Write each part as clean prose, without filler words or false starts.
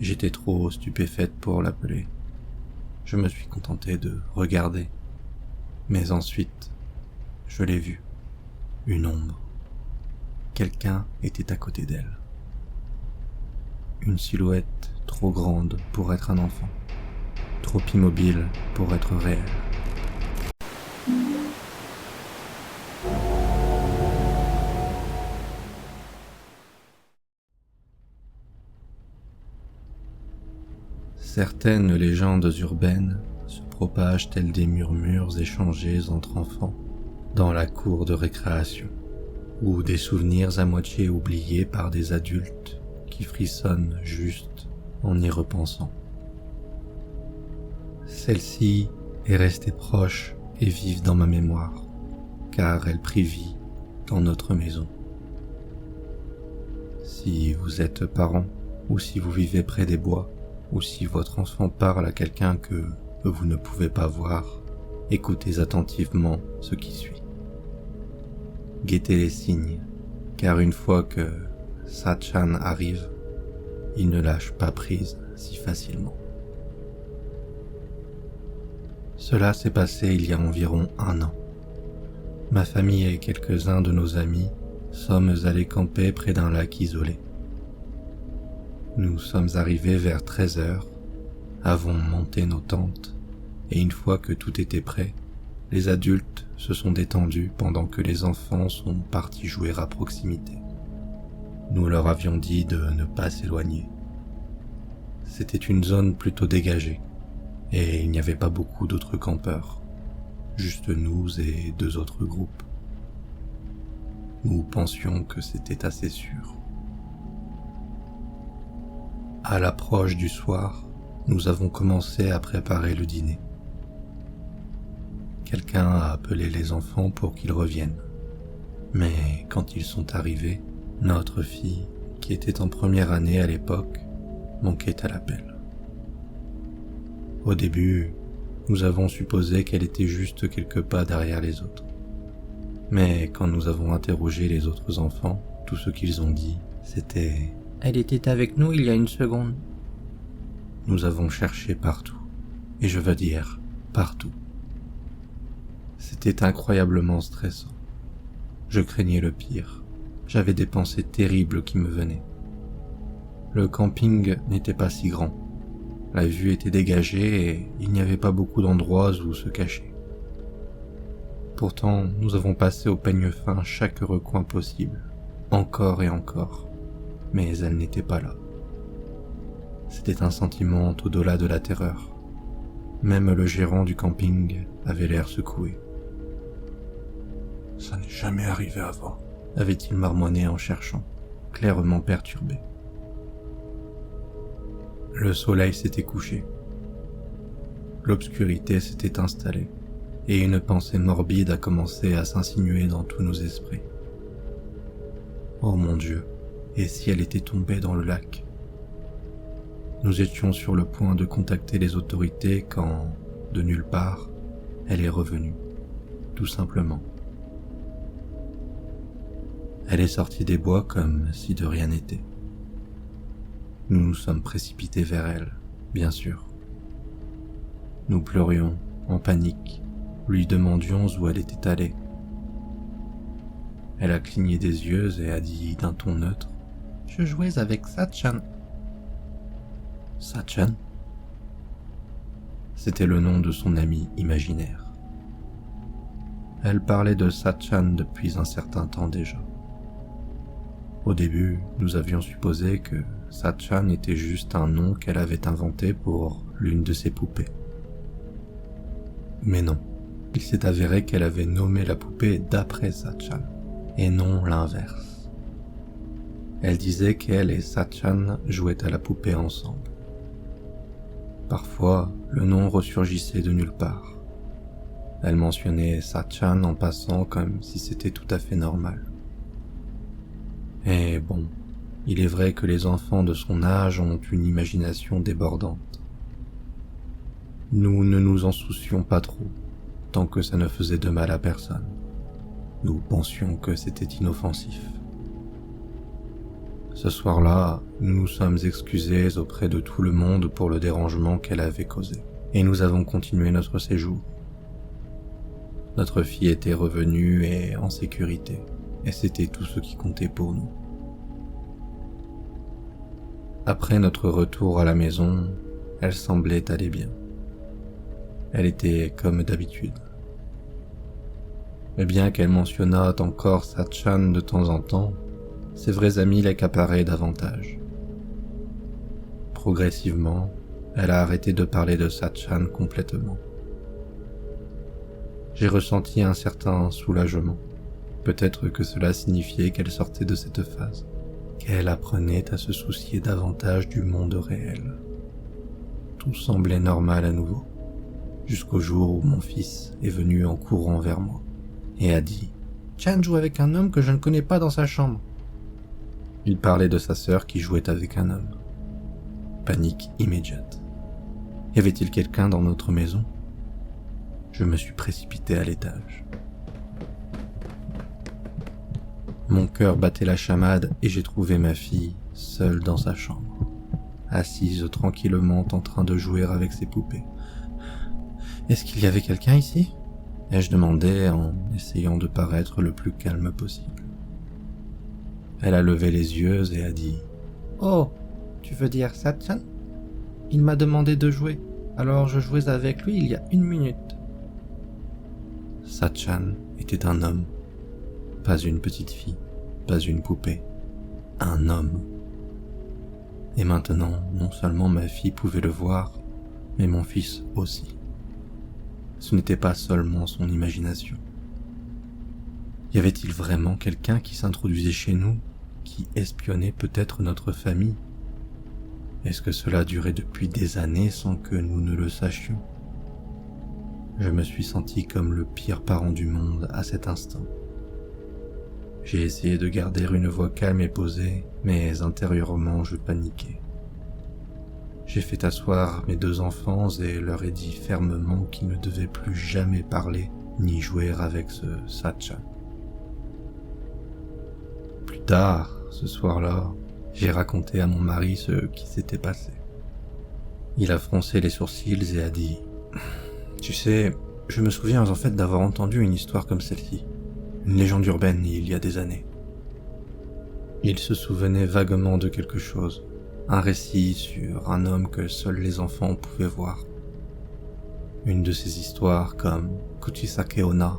J'étais trop stupéfaite pour l'appeler. Je me suis contenté de regarder. Mais ensuite, je l'ai vue. Une ombre. Quelqu'un était à côté d'elle. Une silhouette trop grande pour être un enfant. Trop immobile pour être réelle. Certaines légendes urbaines se propagent telles des murmures échangés entre enfants dans la cour de récréation, ou des souvenirs à moitié oubliés par des adultes qui frissonnent juste en y repensant. Celle-ci est restée proche et vive dans ma mémoire, car elle prit vie dans notre maison. Si vous êtes parent, ou si vous vivez près des bois, ou si votre enfant parle à quelqu'un que vous ne pouvez pas voir, écoutez attentivement ce qui suit. Guettez les signes, car une fois que Sachan arrive, il ne lâche pas prise si facilement. Cela s'est passé il y a environ 1 an. Ma famille et quelques-uns de nos amis sommes allés camper près d'un lac isolé. Nous sommes arrivés vers 13h, avons monté nos tentes, et une fois que tout était prêt, les adultes se sont détendus pendant que les enfants sont partis jouer à proximité. Nous leur avions dit de ne pas s'éloigner. C'était une zone plutôt dégagée, et il n'y avait pas beaucoup d'autres campeurs, juste nous et 2 autres groupes. Nous pensions que c'était assez sûr. À l'approche du soir, nous avons commencé à préparer le dîner. Quelqu'un a appelé les enfants pour qu'ils reviennent. Mais quand ils sont arrivés, notre fille, qui était en première année à l'époque, manquait à l'appel. Au début, nous avons supposé qu'elle était juste quelques pas derrière les autres. Mais quand nous avons interrogé les autres enfants, tout ce qu'ils ont dit, c'était « Elle était avec nous il y a 1 seconde ». Nous avons cherché partout, et je veux dire partout. C'était incroyablement stressant. Je craignais le pire. J'avais des pensées terribles qui me venaient. Le camping n'était pas si grand. La vue était dégagée et il n'y avait pas beaucoup d'endroits où se cacher. Pourtant, nous avons passé au peigne fin chaque recoin possible, encore et encore, mais elle n'était pas là. C'était un sentiment au-delà de la terreur. Même le gérant du camping avait l'air secoué. « Ça n'est jamais arrivé avant », avait-il marmonné en cherchant, clairement perturbé. Le soleil s'était couché. L'obscurité s'était installée, et une pensée morbide a commencé à s'insinuer dans tous nos esprits. Oh mon Dieu, et si elle était tombée dans le lac? Nous étions sur le point de contacter les autorités quand, de nulle part, elle est revenue, tout simplement. Elle est sortie des bois comme si de rien n'était. Nous nous sommes précipités vers elle, bien sûr. Nous pleurions, en panique, lui demandions où elle était allée. Elle a cligné des yeux et a dit d'un ton neutre « Je jouais avec Sachan ». Sachan? C'était le nom de son ami imaginaire. Elle parlait de Sachan depuis un certain temps déjà. Au début, nous avions supposé que Sachan était juste un nom qu'elle avait inventé pour l'une de ses poupées. Mais non, il s'est avéré qu'elle avait nommé la poupée d'après Sachan, et non l'inverse. Elle disait qu'elle et Sachan jouaient à la poupée ensemble. Parfois, le nom ressurgissait de nulle part. Elle mentionnait Sachan en passant comme si c'était tout à fait normal. Et bon, il est vrai que les enfants de son âge ont une imagination débordante. Nous ne nous en soucions pas trop, tant que ça ne faisait de mal à personne. Nous pensions que c'était inoffensif. Ce soir-là, nous nous sommes excusés auprès de tout le monde pour le dérangement qu'elle avait causé, et nous avons continué notre séjour. Notre fille était revenue et en sécurité, et c'était tout ce qui comptait pour nous. Après notre retour à la maison, elle semblait aller bien. Elle était comme d'habitude. Mais bien qu'elle mentionnât encore Satchan de temps en temps, ses vrais amis l'accaparaient davantage. Progressivement, elle a arrêté de parler de Satchan complètement. J'ai ressenti un certain soulagement. Peut-être que cela signifiait qu'elle sortait de cette phase, qu'elle apprenait à se soucier davantage du monde réel. Tout semblait normal à nouveau, jusqu'au jour où mon fils est venu en courant vers moi et a dit « Chan joue avec un homme que je ne connais pas dans sa chambre. » Il parlait de sa sœur qui jouait avec un homme. Panique immédiate. Y avait-il quelqu'un dans notre maison ? Je me suis précipité à l'étage. Mon cœur battait la chamade et j'ai trouvé ma fille seule dans sa chambre, assise tranquillement en train de jouer avec ses poupées. « Est-ce qu'il y avait quelqu'un ici ?» ai-je demandé en essayant de paraître le plus calme possible. Elle a levé les yeux et a dit « Oh, tu veux dire Satchan ? Il m'a demandé de jouer, alors je jouais avec lui il y a 1 minute. » Satchan était un homme, pas une petite fille, pas une poupée, un homme. Et maintenant, non seulement ma fille pouvait le voir, mais mon fils aussi. Ce n'était pas seulement son imagination. Y avait-il vraiment quelqu'un qui s'introduisait chez nous, qui espionnait peut-être notre famille ? Est-ce que cela durait depuis des années sans que nous ne le sachions ? Je me suis senti comme le pire parent du monde à cet instant. J'ai essayé de garder une voix calme et posée, mais intérieurement je paniquais. J'ai fait asseoir mes 2 enfants et leur ai dit fermement qu'ils ne devaient plus jamais parler ni jouer avec ce Satchan. Plus tard, ce soir-là, j'ai raconté à mon mari ce qui s'était passé. Il a froncé les sourcils et a dit « Tu sais, je me souviens en fait d'avoir entendu une histoire comme celle-ci, une légende urbaine il y a des années. » Il se souvenait vaguement de quelque chose, un récit sur un homme que seuls les enfants pouvaient voir. Une de ces histoires comme Kuchisake Onna,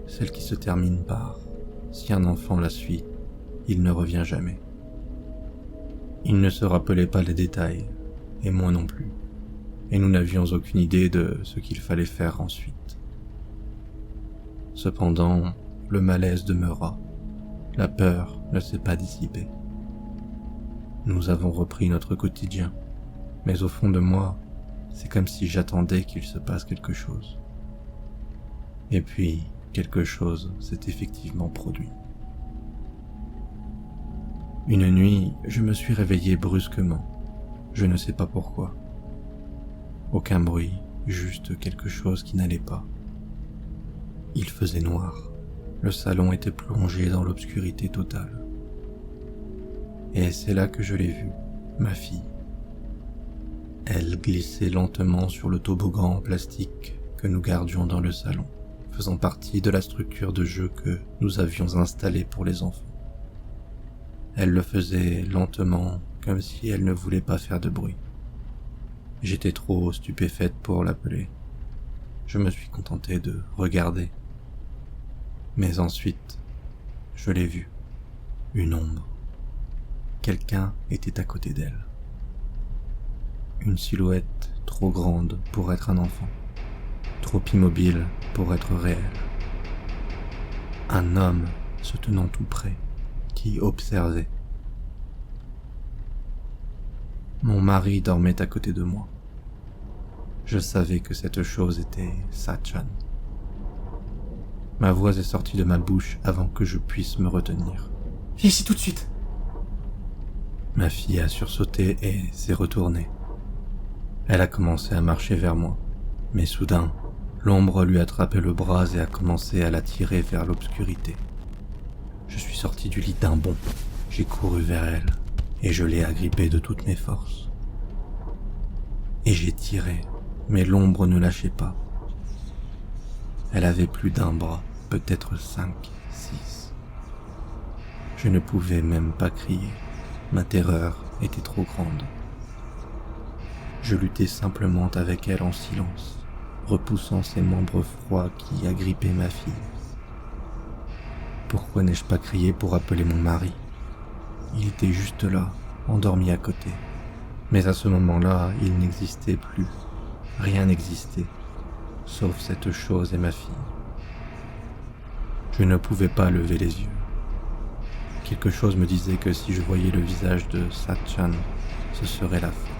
celle qui se termine par « Si un enfant la suit, il ne revient jamais ». Il ne se rappelait pas les détails, et moi non plus, et nous n'avions aucune idée de ce qu'il fallait faire ensuite. Cependant, le malaise demeura, la peur ne s'est pas dissipée. Nous avons repris notre quotidien, mais au fond de moi, c'est comme si j'attendais qu'il se passe quelque chose. Et puis, quelque chose s'est effectivement produit. Une nuit, je me suis réveillé brusquement. Je ne sais pas pourquoi. Aucun bruit, juste quelque chose qui n'allait pas. Il faisait noir. Le salon était plongé dans l'obscurité totale. Et c'est là que je l'ai vue, ma fille. Elle glissait lentement sur le toboggan en plastique que nous gardions dans le salon, faisant partie de la structure de jeu que nous avions installée pour les enfants. Elle le faisait lentement, comme si elle ne voulait pas faire de bruit. J'étais trop stupéfaite pour l'appeler. Je me suis contenté de regarder. Mais ensuite, je l'ai vue, une ombre. Quelqu'un était à côté d'elle. Une silhouette trop grande pour être un enfant, trop immobile pour être réel. Un homme se tenant tout près, qui observait. Mon mari dormait à côté de moi. Je savais que cette chose était Satchan. Ma voix est sortie de ma bouche avant que je puisse me retenir. « Viens ici tout de suite !» Ma fille a sursauté et s'est retournée. Elle a commencé à marcher vers moi, mais soudain, l'ombre lui a attrapé le bras et a commencé à l'attirer vers l'obscurité. Je suis sorti du lit d'un bond. J'ai couru vers elle. et je l'ai agrippée de toutes mes forces. Et j'ai tiré, mais l'ombre ne lâchait pas. Elle avait plus d'un bras, peut-être 5, 6. Je ne pouvais même pas crier, ma terreur était trop grande. Je luttais simplement avec elle en silence, repoussant ses membres froids qui agrippaient ma fille. Pourquoi n'ai-je pas crié pour appeler mon mari? Il était juste là, endormi à côté. Mais à ce moment-là, il n'existait plus. Rien n'existait, sauf cette chose et ma fille. Je ne pouvais pas lever les yeux. Quelque chose me disait que si je voyais le visage de Satchan, ce serait la fin.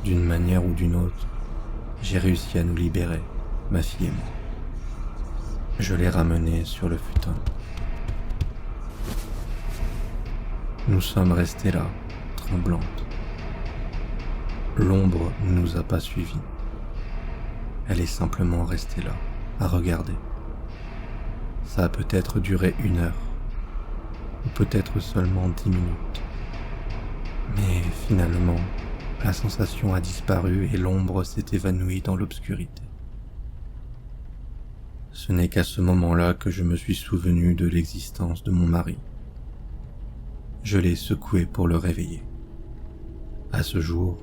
D'une manière ou d'une autre, j'ai réussi à nous libérer, ma fille et moi. Je l'ai ramenée sur le futon. Nous sommes restés là, tremblantes. L'ombre ne nous a pas suivis. Elle est simplement restée là, à regarder. Ça a peut-être duré 1 heure, ou peut-être seulement 10 minutes. Mais finalement, la sensation a disparu et l'ombre s'est évanouie dans l'obscurité. Ce n'est qu'à ce moment-là que je me suis souvenu de l'existence de mon mari. Je l'ai secoué pour le réveiller. À ce jour,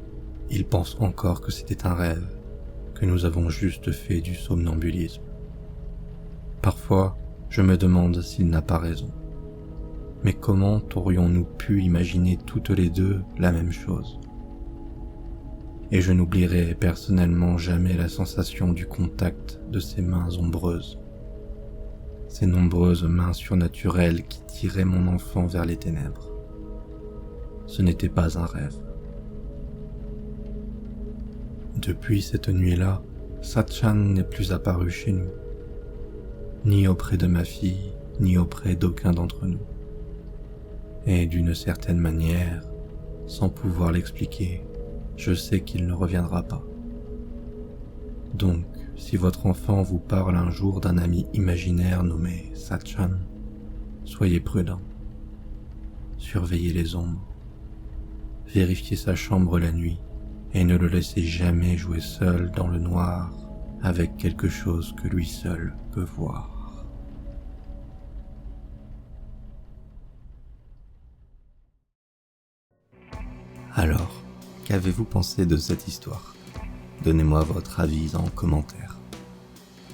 il pense encore que c'était un rêve, que nous avons juste fait du somnambulisme. Parfois, je me demande s'il n'a pas raison. Mais comment aurions-nous pu imaginer toutes les deux la même chose? Et je n'oublierai personnellement jamais la sensation du contact de ces mains ombreuses. Ces nombreuses mains surnaturelles qui tiraient mon enfant vers les ténèbres. Ce n'était pas un rêve. Depuis cette nuit-là, Satchan n'est plus apparu chez nous, ni auprès de ma fille, ni auprès d'aucun d'entre nous. Et d'une certaine manière, sans pouvoir l'expliquer, je sais qu'il ne reviendra pas. Donc, si votre enfant vous parle un jour d'un ami imaginaire nommé Satchan, soyez prudent. Surveillez les ombres. Vérifiez sa chambre la nuit et ne le laissez jamais jouer seul dans le noir avec quelque chose que lui seul peut voir. Alors, qu'avez-vous pensé de cette histoire? Donnez-moi votre avis en commentaire.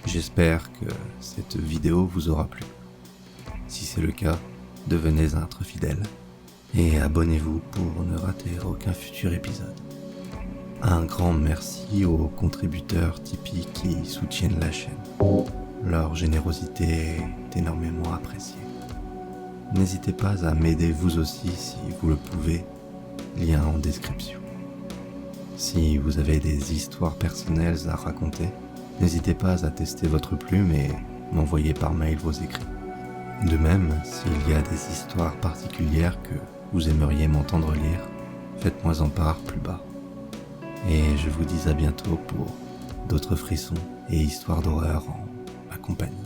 J'espère que cette vidéo vous aura plu. Si c'est le cas, devenez un très fidèle et abonnez-vous pour ne rater aucun futur épisode. Un grand merci aux contributeurs Tipeee qui soutiennent la chaîne. Leur générosité est énormément appréciée. N'hésitez pas à m'aider vous aussi si vous le pouvez, lien en description. Si vous avez des histoires personnelles à raconter, n'hésitez pas à tester votre plume et m'envoyer par mail vos écrits. De même, s'il y a des histoires particulières que vous aimeriez m'entendre lire, faites-moi en part plus bas. Et je vous dis à bientôt pour d'autres frissons et histoires d'horreur en ma compagnie.